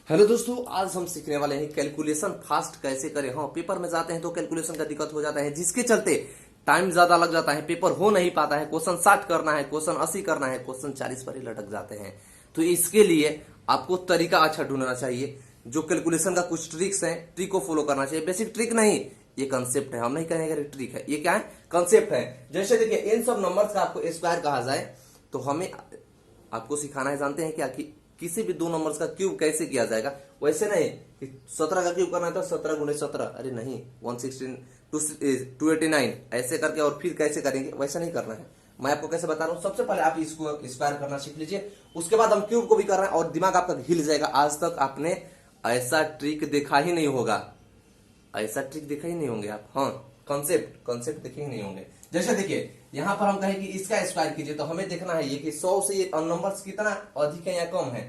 Hello दोस्तों, आज हम सीखने वाले हैं कैलकुलेशन फास्ट कैसे करें। हाँ, पेपर में जाते हैं तो कैलकुलेशन का दिक्कत हो जाता है, जिसके चलते टाइम ज्यादा लग जाता है, पेपर हो नहीं पाता है। क्वेश्चन 60 करना है, क्वेश्चन 80 करना है, क्वेश्चन 40 पर ही लटक जाते हैं। तो इसके लिए आपको तरीका अच्छा ढूंढना चाहिए। जो कैलकुलेशन का कुछ ट्रिक्स हैं, ट्रिक को फॉलो करना चाहिए। बेसिक ट्रिक नहीं, ये कंसेप्ट है। हम नहीं कहेंगे ट्रिक है, ये क्या है, कंसेप्ट है। जैसे देखिए, इन सब नंबर्स का आपको स्क्वायर कहा जाए तो हमें आपको सिखाना है। जानते हैं क्या कि किसी भी दो नंबर्स का क्यूब कैसे किया जाएगा। वैसे नहीं कि 17 का क्यूब करना है तो 17 गुणे 17, अरे नहीं, 116 289 ऐसे करके और फिर कैसे करेंगे, वैसा नहीं करना है। मैं आपको कैसे बता रहा हूं। सबसे पहले आप इसको स्क्वायर करना सीख लीजिए, उसके बाद हम क्यूब को भी कर रहे हैं और दिमाग आपका हिल जाएगा। आज तक आपने ऐसा ट्रिक देखा ही नहीं होगा, ऐसा ट्रिक देखा ही नहीं होंगे आप। हाँ, कॉन्सेप्ट कॉन्सेप्ट देखे ही नहीं होंगे। जैसे देखिए, यहां पर हम कहें कि इसका स्क्वायर कीजिए तो हमें देखना है ये कि 100 से ये नंबर्स कितना अधिक है या कम है।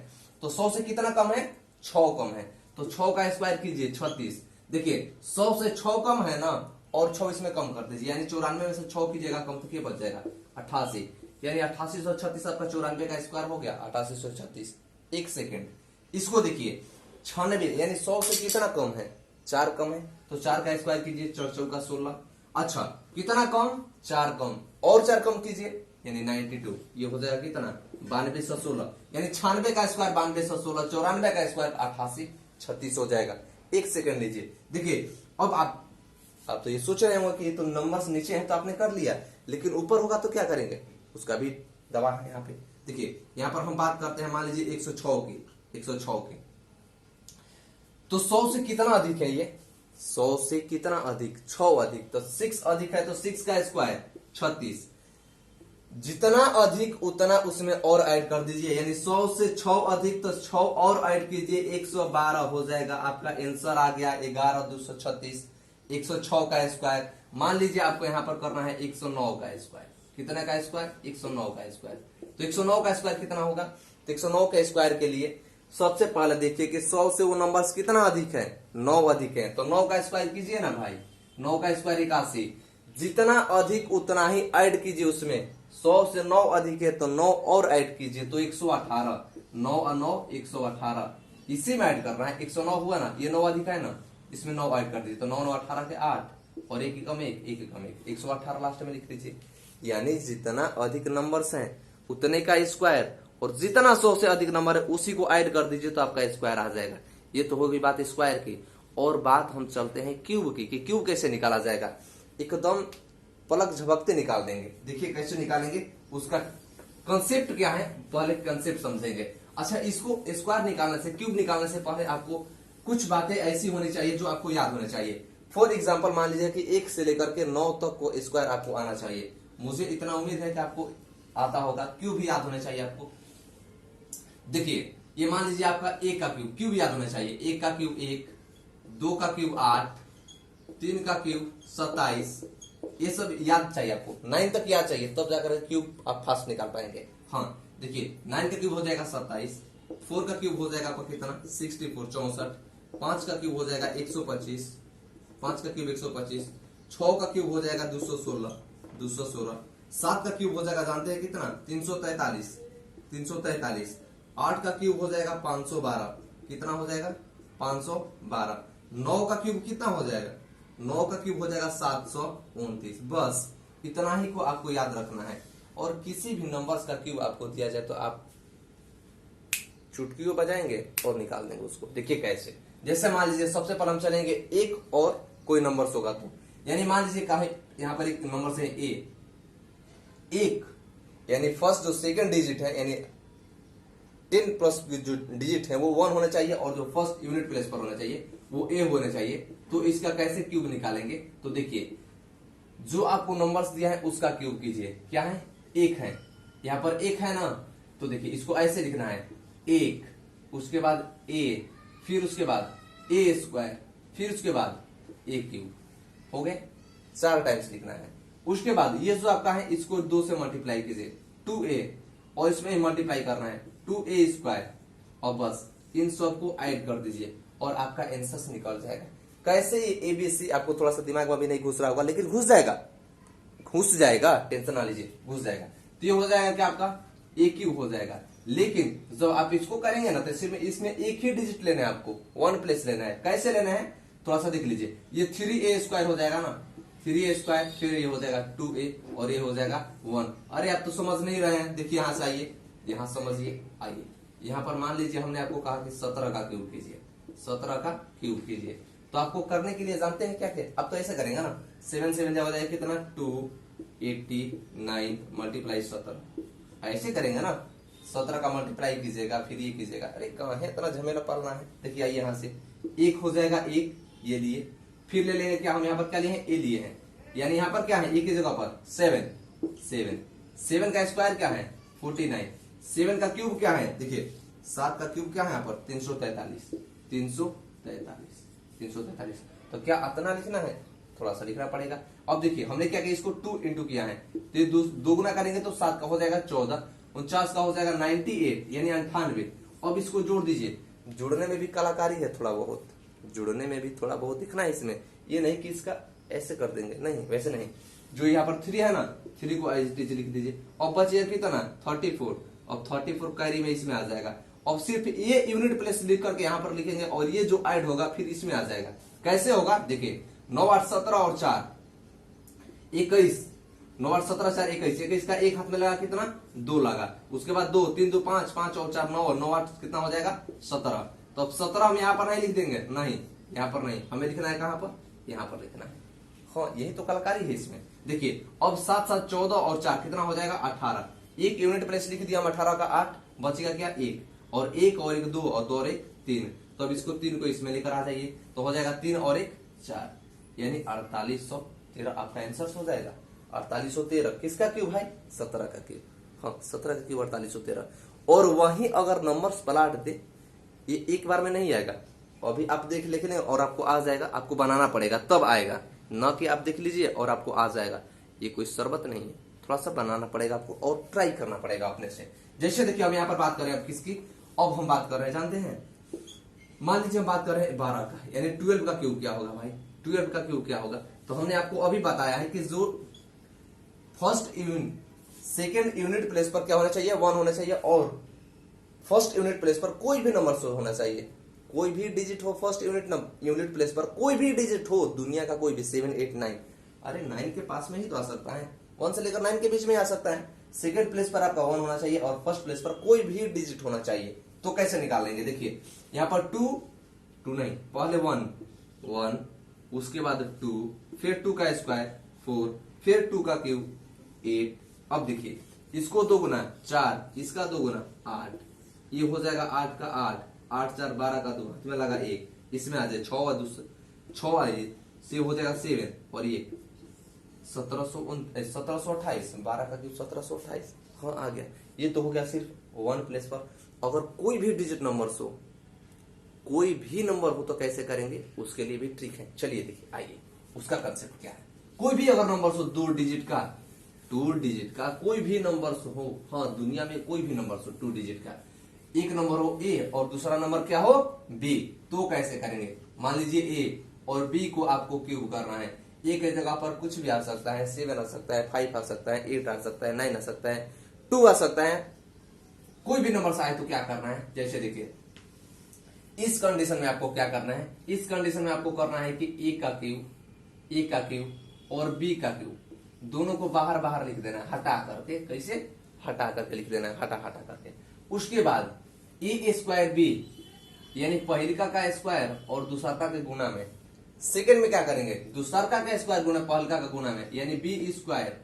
तो 100 से कितना कम है, 6 कम है। तो 6 का स्क्वायर कीजिए 36। देखिए 100 से 6 कम है ना, और 6 इसमें कम कर दीजिए, यानी 94 में से 6 कीजिएगा कम तो क्या बच जाएगा, 88। यानी 8836 आपका 94 का स्क्वायर हो गया, 8836। एक सेकेंड, इसको देखिए 96, यानी 100 से कितना कम है, 4 कम है। तो 4 का स्क्वायर कीजिए, 4 चौका 16। अच्छा, कितना कम, 4 कम, और 4 कम कीजिए यानी 92। ये हो जाएगा कितना, 9216। यानी 96 का स्क्वायर 9216, 94 का स्क्वायर 8836 हो जाएगा। एक सेकंड लीजिए, देखिए अब आप तो ये सोच रहे होंगे कि ये तो नंबर्स नीचे है तो आपने कर लिया, लेकिन ऊपर होगा तो क्या करेंगे, उसका भी दवा है यहाँ पे। देखिए यहाँ पर हम बात करते हैं, मान लीजिए 106 की, 106 की। तो 100 से कितना अधिक है ये, 100 से कितना अधिक, 6 अधिक, तो 6 अधिक है तो 6 का स्क्वायर 36। जितना अधिक उतना उसमें और ऐड कर दीजिए, यानी 100 से 6 अधिक तो 6 और ऐड कीजिए, 112 हो जाएगा। आपका आंसर आ गया 11236, 106 का स्क्वायर। मान लीजिए आपको यहां पर करना है 109 का स्क्वायर। कितना का स्क्वायर, 109 का स्क्वायर। तो 109 का स्क्वायर कितना होगा, तो 109 के स्क्वायर के लिए सबसे पहले देखिए कि 100 से वो नंबर्स कितना अधिक है, 9 अधिक है। तो 9 का स्क्वायर कीजिए ना भाई, 9 का स्क्वायर 81। जितना अधिक उतना ही ऐड कीजिए उसमें। 100 से 9 अधिक है तो 9 और ऐड कीजिए, तो 118। 9 और 9 118, इसी में ऐड करना है। 109 हुआ ना, ये 9 अधिक है ना, इसमें 9 ऐड कर दीजिए। तो 9 9 18 के 8, और एक कम एक, एक कम एक, 118 लास्ट में लिख दीजिए। यानी जितना अधिक नंबर्स हैं उतने का स्क्वायर, और जितना 100 से अधिक नंबर है उसी को ऐड कर दीजिए तो आपका स्क्वायर आ जाएगा। ये तो होगी बात स्क्वायर की। और बात हम चलते हैं क्यूब की, कि क्यूब कैसे निकाला जाएगा। एकदम पलक झपकते निकाल देंगे। देखिए कैसे निकालेंगे, उसका कंसेप्ट क्या है, पहले कंसेप्ट समझेंगे। अच्छा, इसको स्क्वायर निकालने से, क्यूब निकालने से पहले आपको कुछ बातें ऐसी होनी चाहिए जो आपको याद होनी चाहिए। फॉर एग्जाम्पल, मान लीजिए कि 1 से लेकर के 9 तक को स्क्वायर आपको आना चाहिए। मुझे इतना उम्मीद है कि आपको आता होगा। क्यूब भी याद होना चाहिए आपको। देखिए ये मान लीजिए आपका 1 का क्यूब, क्यूब याद होना चाहिए। 1 का क्यूब 1, 2 का क्यूब 8, 3 का क्यूब 27, ये सब याद चाहिए आपको। 9 तक याद चाहिए, तब जाकर क्यूब आप फास्ट निकाल पाएंगे। हाँ देखिए, 9 का क्यूब हो जाएगा 27, 4 का क्यूब हो जाएगा आपका कितना 64 64, 5 का क्यूब हो जाएगा 125, 5 का क्यूब 125, 6 का क्यूब हो जाएगा 216 216, 7 का क्यूब हो जाएगा जानते हैं कितना 343 343, 8 का क्यूब हो जाएगा 512, कितना हो जाएगा 512, 9 का क्यूब कितना हो जाएगा, 9 का क्यूब हो जाएगा 729। बस इतना ही को आपको याद रखना है। और किसी भी नंबर्स का क्यूब आपको दिया जाए तो आप चुटकियों बजाएंगे और निकाल देंगे उसको। देखिए कैसे, जैसे मान लीजिए सबसे पहले हम चलेंगे एक और कोई नंबर होगा तो, यानी मान लीजिए कहा यहाँ पर एक नंबर से ए, एक यानी फर्स्ट जो सेकंड डिजिट है, यानी 10 प्लस जो डिजिट है वो 1 होना चाहिए, और जो फर्स्ट यूनिट प्लेस पर होना चाहिए वो ए होना चाहिए। तो इसका कैसे क्यूब निकालेंगे, तो देखिए जो आपको नंबर्स दिया है उसका क्यूब कीजिए। क्या है, 1 है, यहां पर 1 है ना, तो देखिए इसको ऐसे लिखना है 1, उसके बाद ए, फिर उसके बाद ए स्क्वायर, फिर उसके बाद ए क्यूब, हो गए 4 टाइम्स लिखना है। उसके बाद ये जो आपका है इसको 2 से मल्टीप्लाई कीजिए 2a, और इसमें मल्टीप्लाई करना है 2a स्क्वायर, और बस इन सबको ऐड कर दीजिए और आपका आंसर निकल जाएगा। कैसे ये एबीसी आपको थोड़ा सा दिमाग में भी नहीं घुस रहा होगा, लेकिन घुस जाएगा, घुस जाएगा, टेंशन ना लीजिए, घुस जाएगा। तो ये हो जाएगा कि आपका ए क्यूब हो जाएगा। लेकिन जब आप इसको करेंगे ना तो इसमें एक ही डिजिट लेना है आपको, 1 प्लेस लेना है। कैसे लेना है थोड़ा सा देख लीजिए। ये 3a² हो जाएगा ना, 3a², फिर ये हो जाएगा 2a और ये हो जाएगा 1। अरे आप तो समझ नहीं रहे हैं, देखिए यहां से आइए, यहां समझिए, आइए यहां पर मान लीजिए हमने आपको कहा कि 17 का क्यूब कीजिए, 17 का क्यूब कीजिए। तो आपको करने के लिए जानते हैं क्या क्या, अब तो ऐसा करेंगे ना, 7 7 हो जाएगा कितना 289 मल्टीप्लाई 17, ऐसे करेंगे ना, 17 का मल्टीप्लाई कीजिएगा फिर ये कीजिएगा। अरे कहाँ है इतना झमेला पालना है। देखिए आइए यहाँ से, एक हो जाएगा, एक ये लिए, फिर ले लेंगे क्या, हम यहाँ पर क्या लिए हैं, ए लिए हैं, यानी यहाँ पर क्या है, ए की जगह पर 7 का स्क्वायर क्या है 49, 7 का क्यूब क्या है, देखिए 7 का क्यूब क्या है यहाँ पर 343। तो क्या इतना लिखना है, थोड़ा सा लिखना पड़ेगा। अब देखिए हमने क्या किया, इसको 2 इंटू किया है, तो दो गुना करेंगे तो 7 का हो जाएगा 14, 49 का हो जाएगा 98 यानी 98। अब इसको जोड़ दीजिए, जोड़ने में भी कलाकारी है थोड़ा बहुत, जोड़ने में भी थोड़ा बहुत दिखना है इसमें, ये नहीं कि इसका ऐसे कर देंगे, नहीं वैसे नहीं। जो यहाँ पर 3 है ना, 3 को एज लिख दीजिए। अब बचिए कितना 34, अब 34 कैरी में इसमें आ जाएगा। अब सिर्फ ये यूनिट प्लेस लिख करके यहाँ पर लिखेंगे और ये जो ऐड होगा फिर इसमें आ जाएगा। कैसे होगा देखिए, 9 8 17 और 4 21, 9 8 17 4 21, 21 का एक हाथ में लगा कितना 2 लगा, उसके बाद 2 3 2 5 5 और 4 9, 9 8 कितना हो जाएगा 17। तो अब 17 हम यहाँ पर नहीं लिख देंगे, नहीं यहाँ पर नहीं, हमें लिखना है कहाँ पर, यहाँ पर लिखना है। हाँ यही तो कलाकारी है इसमें। देखिए अब 7 7 14 और 4 कितना हो जाएगा 18, एक यूनिट प्लेस लिख दिया हम 18 का 8, बचेगा क्या 1 और 1 और 1 2 और 2 और 1 3। तो अब इसको 3 को इसमें लेकर आ जाइए, तो हो जाएगा 3 और 1 4 यानी 4813 आपका आंसर हो जाएगा। 4813 किसका क्यूब है, 17 का क्यूब। हाँ 17 का क्यूब 4813। और वहीं अगर नंबर्स पलट दे, ये एक बार में नहीं आएगा, अभी आप देख लेंगे और आपको आ जाएगा, आपको बनाना पड़ेगा तब आएगा, न कि आप देख लीजिए और आपको आ जाएगा। ये कोई शरबत नहीं है, थोड़ा सा बनाना पड़ेगा आपको और ट्राई करना पड़ेगा अपने से। जैसे देखिए हम यहाँ पर बात कर रहे हैं किसकी, अब हम बात कर रहे हैं जानते हैं, मान लीजिए हम बात कर रहे हैं 12 का, यानी 12 का क्यूब क्या होगा भाई, 12 का क्यूब क्या होगा। तो हमने आपको अभी बताया है कि जो first unit second unit place पर क्या होना चाहिए 1 होना चाहिए, और फर्स्ट यूनिट प्लेस पर कोई भी नंबर होना चाहिए, कोई भी डिजिट हो फर्स्ट यूनिट प्लेस पर, कोई भी डिजिट हो दुनिया का कोई भी 7 8 9, अरे 9 के पास में ही तो आ सकता है, 1 से लेकर 9 के बीच में आ सकता है। सेकंड प्लेस पर आपका 1 होना चाहिए और फर्स्ट प्लेस पर कोई भी डिजिट होना चाहिए। तो कैसे निकालेंगे, देखिए यहाँ पर 2 नहीं, पहले 1 उसके बाद 2, फिर 2 का स्क्वायर 4, फिर 2 का क्यूब 8। अब देखिए इसको 2 गुना 4, इसका 2 गुना 8, ये हो जाएगा 8 का 8, 8 4 12 का 2 हाथ में लगा 1, इसमें आ जाए 6 आइए से हो जाएगा 7 और ये 1728, 12 का क्यूब 1728। हाँ आ गया, ये तो हो गया सिर्फ 1 प्लेस पर। अगर कोई भी डिजिट नंबर हो, कोई भी नंबर हो तो कैसे करेंगे, उसके लिए भी ट्रिक है। चलिए देखिए आइए उसका कंसेप्ट क्या है। कोई भी अगर नंबर हो 2 डिजिट का कोई भी नंबर हो, हाँ दुनिया में कोई भी नंबर हो 2 डिजिट का, एक नंबर हो ए और दूसरा नंबर क्या हो बी, तो कैसे करेंगे। मान लीजिए ए और बी को आपको क्यूब करना है, ए की जगह पर कुछ भी आ सकता है, 7 आ सकता है, 5 आ सकता है, 8 आ सकता है, 9 आ सकता है, 2 आ सकता है, कोई भी नंबर आए तो क्या करना है। जैसे देखिए इस कंडीशन में आपको क्या करना है, इस कंडीशन में आपको करना है कि ए का क्यूब और बी का क्यूब दोनों को बाहर लिख देना है, हटा करके। कैसे, हटा करके लिख देना है, हटा करके। उसके बाद ए स्क्वायर बी यानी पहिलका का स्क्वायर और दूसरका के गुना में, सेकंड में क्या करेंगे दूसरका का स्क्वायर गुना पहलका का गुना में, यानी b square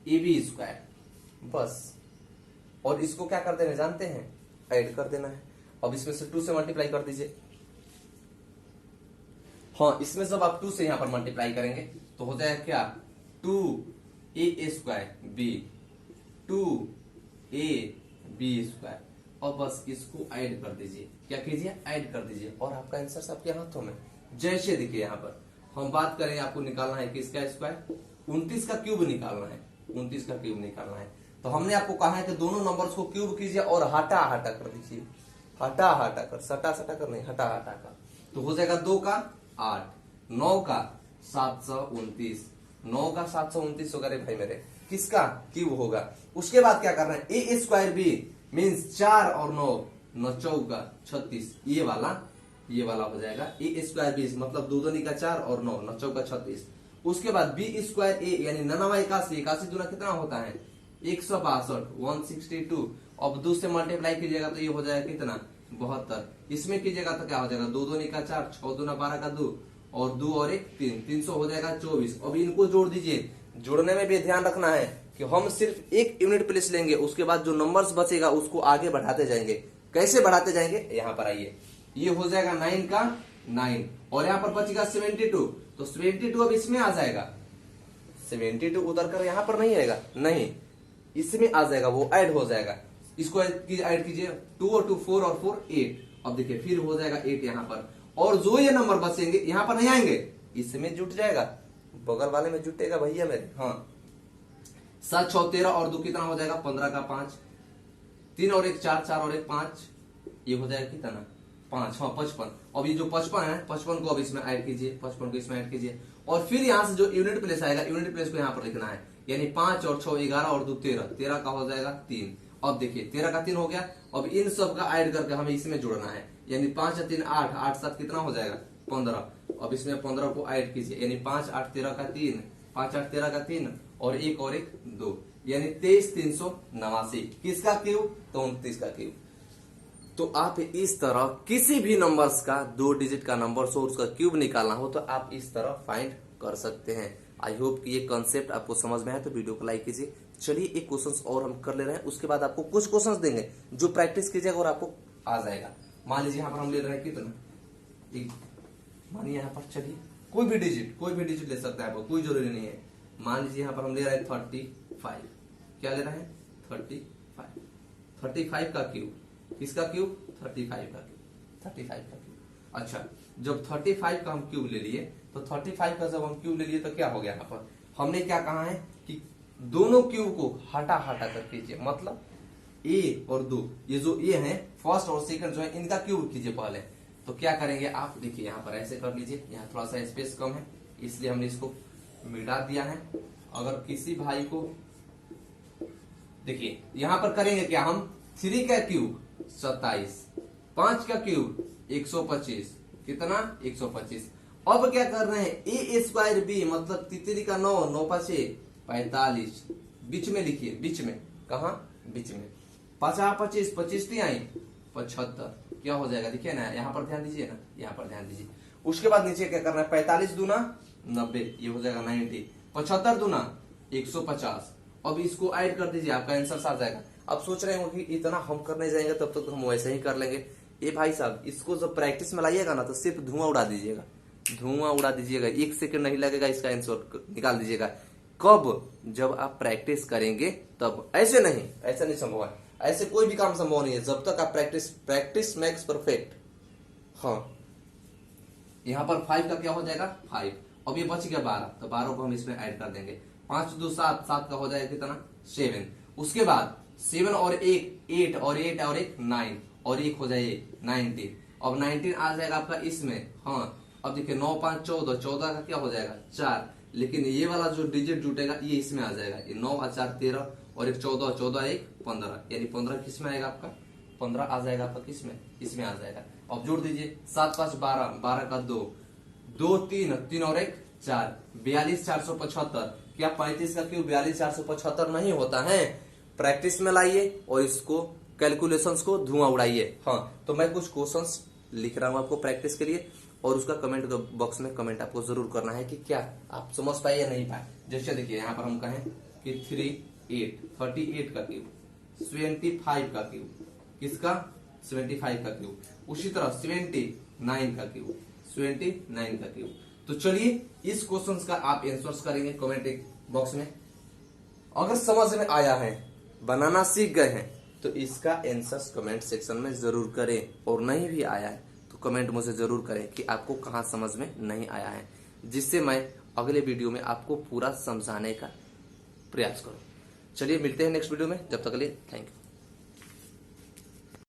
a b square, बस। और इसको क्या कर देना जानते हैं, ऐड कर देना है। अब इसमें से 2 से मल्टीप्लाई कर दीजिए। हाँ इसमें जब आप 2 से यहां पर मल्टीप्लाई करेंगे तो हो जाएगा क्या 2a square B, 2a B square. और बस इसको ऐड कर दीजिए, क्या कीजिए ऐड कर दीजिए, और आपका आंसर आपके हाथों में। जैसे देखिए यहाँ पर हम बात करें, आपको निकालना है किसका स्क्वायर, 29 का क्यूब निकालना है, 29 का क्यूब निकालना है। तो हमने आपको कहा है कि दोनों नंबर्स को क्यूब कीजिए और हटा कर दीजिए, हटा कर, सटा कर नहीं, हटा कर। तो हो जाएगा 2 का 8, 9 का 729, 9 का 729 होगा रे भाई मेरे, किसका क्यूब होगा। उसके बाद क्या करना है ए स्क्वायर बी मीन्स 4 और 9 9 चौका 36, ये वाला हो जाएगा ए स्क्वायर बी, मतलब 2 दूनी का 4 और 9 9 चौका 36। उसके बाद बी स्क्वायर ए यानी 99 81, 81 दूना कितना होता है 162 162। अब 2 से मल्टीप्लाई कीजिएगा तो ये हो जाएगा कितना 72। इसमें कीजिएगा तो क्या हो जाएगा 2 दूनी का 4, 6 दूना 12 का 2 और 2 और 1 3, 300 हो जाएगा 24। अब इनको जोड़ दीजिए। जोड़ने में भी ध्यान रखना है कि हम सिर्फ एक यूनिट प्लेस लेंगे, उसके बाद जो नंबर्स बचेगा उसको आगे बढ़ाते जाएंगे। कैसे बढ़ाते जाएंगे, यहाँ पर आइए, ये हो जाएगा 9 का 9 और यहाँ पर बचेगा 72, तो 72 अब इसमें आ जाएगा। 72 उधर कर यहाँ पर नहीं आएगा, नहीं इसमें आ जाएगा, वो ऐड हो जाएगा। इसको ऐड कीजिए, 2 और 2 4 और 4 8। अब देखिए फिर हो जाएगा 8 यहाँ पर, और जो ये नंबर बचेंगे यहाँ पर नहीं आएंगे, इसमें जुट जाएगा, बगल वाले में जुटेगा भैया मेरे। हाँ 7 6 13 और 2 कितना हो जाएगा 15 का 5, 3 और 1 4, 4 और 1 5, ये हो जाएगा कितना 5, हाँ 55। अब ये जो 55 है 55 को अब इसमें ऐड कीजिए, 55 को इसमें ऐड कीजिए और फिर यहाँ से जो यूनिट प्लेस आएगा यूनिट प्लेस को यहाँ पर लिखना है, यानी 5 और 6 11 और 2 13, 13 का हो जाएगा 3। अब देखिए 13 का 3 हो गया। अब इन सब का ऐड करके हमें इसमें जोड़ना है, यानी 5 और 3 8, 8 7 कितना हो जाएगा 15। अब इसमें 15 को ऐड कीजिए, यानी 5 8 13 का 3, 5 8 13 का 3 और 1 और 1 2, यानी 23 389। किसका क्यूब, तो 29 का क्यूब। तो आप इस तरह किसी भी नंबर्स का 2 डिजिट का नंबर हो उसका क्यूब निकालना हो तो आप इस तरह फाइंड कर सकते हैं। आई होप कि ये कॉन्सेप्ट आपको समझ में आए, तो वीडियो को लाइक कीजिए। चलिए एक क्वेश्चंस और हम कर ले रहे हैं, उसके बाद आपको कुछ क्वेश्चंस देंगे जो प्रैक्टिस कीजिएगा और आपको आ जाएगा। मान लीजिए यहाँ पर हम ले रहे हैं कितना, मानिए यहाँ पर, चलिए कोई भी डिजिट ले सकते हैं, आपको कोई जरूरी नहीं है। मान लीजिए यहाँ पर हम ले रहे हैं 35, क्या ले रहे हैं 35 का क्यूब, किसका क्यूब 35 का क्यूब। अच्छा जब 35 का हम क्यूब ले लिए, तो 35 का जब हम क्यूब ले लिए तो क्या हो गया, यहाँ पर हमने क्या कहा है कि दोनों क्यूब को हटा कर कीजिए, मतलब ए और 2, ये जो ए है फर्स्ट और सेकंड जो है इनका क्यूब कीजिए पहले। तो क्या करेंगे आप, देखिए यहाँ पर ऐसे कर लीजिए, यहाँ थोड़ा सा स्पेस कम है इसलिए हमने इसको मिटा दिया है। अगर किसी भाई को देखिए यहाँ पर करेंगे क्या, हम 3 का क्यूब 27, 5 का क्यूब 125, कितना 125। अब क्या कर रहे हैं ए स्क्वायर बी, मतलब तितली का 9 9 5 45, बीच में लिखिए, बीच में कहा, बीच में 50 25 25 नहीं आई 75, क्या हो जाएगा देखिए ना, यहाँ पर ध्यान दीजिए ना, यहाँ पर ध्यान दीजिए। उसके बाद नीचे क्या करना है, 45 दूना 90, ये हो जाएगा 90, 75 दूना 150। अब इसको ऐड कर दीजिए, आपका आंसर आ जाएगा। अब सोच रहे हो कि इतना हम करने जाएंगे तब तक तो हम वैसे ही कर लेंगे। ये भाई साहब इसको जब प्रैक्टिस में लाइएगा ना तो सिर्फ धुआं उड़ा दीजिएगा, 1 सेकंड नहीं लगेगा, इसका आंसर निकाल दीजिएगा। कब, जब आप प्रैक्टिस करेंगे तब, ऐसे नहीं संभव है, ऐसे कोई भी काम संभव नहीं है जब तक आप प्रैक्टिस मेक्स परफेक्ट। हाँ यहाँ पर 5 का क्या हो जाएगा 5, अब ये बच गया 12, तो 12 को हम इसमें ऐड कर देंगे, 5 2 7, 7 का हो जाएगा कितना 7। उसके बाद 7 और 1 8 और 8 और 1 9 और 1 हो जाए 19। अब 19 आ जाएगा आपका इसमें। हाँ अब देखिए 9 5 14, 14 का क्या हो जाएगा 4, लेकिन ये वाला जो डिजिट जुटेगा ये इसमें आ जाएगा, ये 9 और 4 13 और 1 14, 14 1 15, यानी 15 किस में आएगा आपका, 15 आ जाएगा आपका किसमें, इसमें आ जाएगा। अब जोड़ दीजिए 7 5 12, 12 का 2 2 3, 3 और 1 4, 42 475। क्या 35 का क्यूब 42 475 नहीं होता है। प्रैक्टिस में लाइए और इसको कैलकुलेशंस को धुआं उड़ाइए। हाँ तो मैं कुछ क्वेश्चंस लिख रहा हूं आपको प्रैक्टिस के लिए, और उसका कमेंट बॉक्स में कमेंट आपको जरूर करना है कि क्या आप समझ पाए या नहीं पाए। जैसे देखिए यहाँ पर हम कहें कि 38 का क्यूब, 75 का क्यूब, किसका 75 का क्यूब, उसी तरह 79 का क्यूब, 79 का क्यूब। तो चलिए इस क्वेश्चन का आप आंसर्स करेंगे कमेंट बॉक्स में। अगर समझ में आया है, बनाना सीख गए हैं, तो इसका आंसर्स कमेंट सेक्शन में जरूर करें, और नहीं भी आया है तो कमेंट मुझे जरूर करें कि आपको कहां समझ में नहीं आया है, जिससे मैं अगले वीडियो में आपको पूरा समझाने का प्रयास करूं। चलिए मिलते हैं नेक्स्ट वीडियो में, जब तक के लिए थैंक यू।